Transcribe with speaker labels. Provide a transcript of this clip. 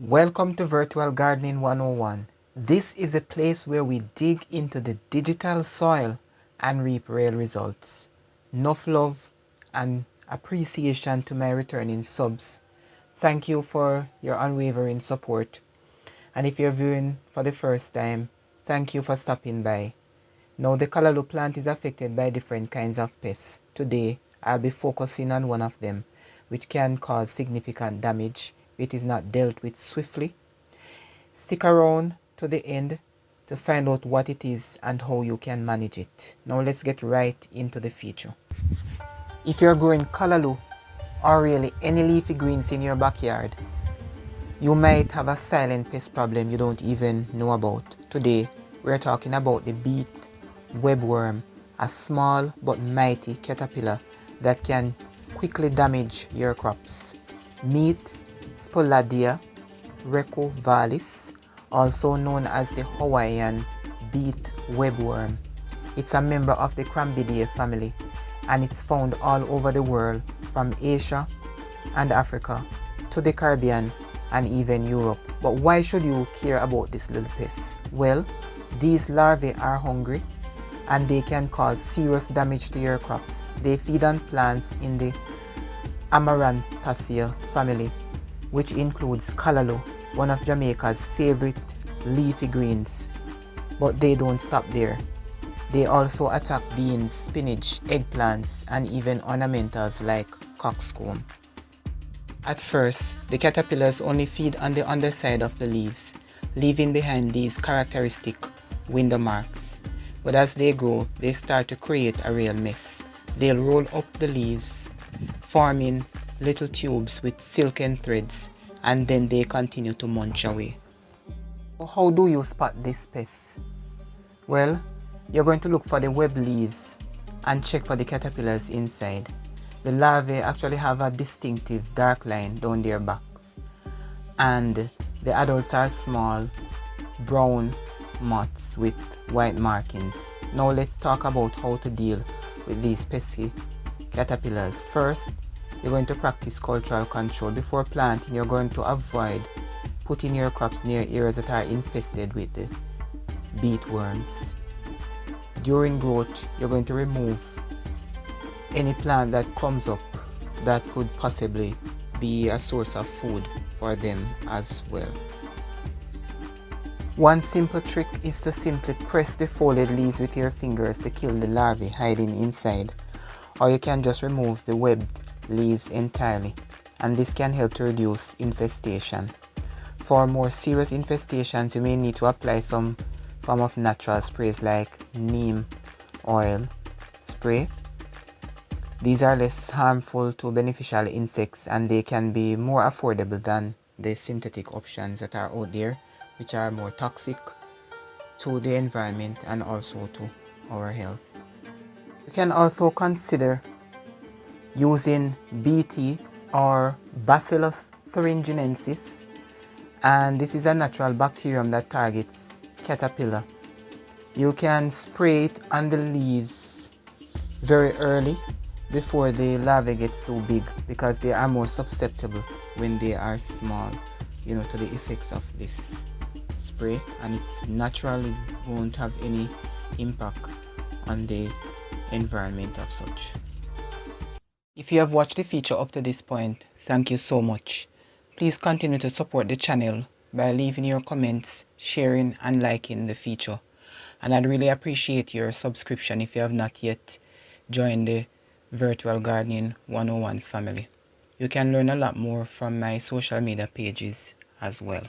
Speaker 1: Welcome to Virtual Gardening 101. This is a place where we dig into the digital soil and reap real results. Enough love and appreciation to my returning subs. Thank you for your unwavering support. And if you're viewing for the first time, thank you for stopping by. Now the Callaloo plant is affected by different kinds of pests. Today, I'll be focusing on one of them, which can cause significant damage if it is not dealt with swiftly. Stick around to the end to find out what it is and how you can manage it. Now let's get right into the feature. If you're growing Callaloo or really any leafy greens in your backyard, you might have a silent pest problem you don't even know about. Today, we're talking about the Beet Webworm, a small but mighty caterpillar that can quickly damage your crops. Meet Spoladea recurvalis, also known as the Hawaiian Beet Webworm. It's a member of the Remedies family, and it's found all over the world, from Asia and Africa to the Caribbean and even Europe. But why should you care about this little pest? Well, these larvae are hungry and they can cause serious damage to your crops. They feed on plants in the Amarantaceae family, which includes Callaloo, one of Jamaica's favorite leafy greens. But they don't stop there. They also attack beans, spinach, eggplants, and even ornamentals like coxcomb. At first, the caterpillars only feed on the underside of the leaves, leaving behind these characteristic window marks. But as they grow, they start to create a real mess. They'll roll up the leaves, forming little tubes with silken threads, and then they continue to munch away. How do you spot this pest? Well, you're going to look for the web leaves and check for the caterpillars inside. The larvae actually have a distinctive dark line down their backs, and the adults are small brown moths with white markings. Now let's talk about how to deal with these pesky caterpillars. First, you're going to practice cultural control. Before planting, you're going to avoid putting your crops near areas that are infested with the beet worms. During growth, you're going to remove any plant that comes up that could possibly be a source of food for them as well. One simple trick is to simply press the folded leaves with your fingers to kill the larvae hiding inside, or you can just remove the webbed leaves entirely, and this can help to reduce infestation. For more serious infestations, you may need to apply some form of natural sprays like neem oil spray. These are less harmful to beneficial insects, and they can be more affordable than the synthetic options that are out there, which are more toxic to the environment and also to our health. You can also consider using Bt or Bacillus thuringiensis, and this is a natural bacterium that targets caterpillar. You can spray it on the leaves very early before the larvae gets too big, because they are more susceptible when they are small, to the effects of this spray, and it naturally won't have any impact on the environment of such. If you have watched the feature up to this point, thank you so much. Please continue to support the channel by leaving your comments, sharing and liking the feature. And I'd really appreciate your subscription if you have not yet joined the Virtual Gardening 101 family. You can learn a lot more from my social media pages as well.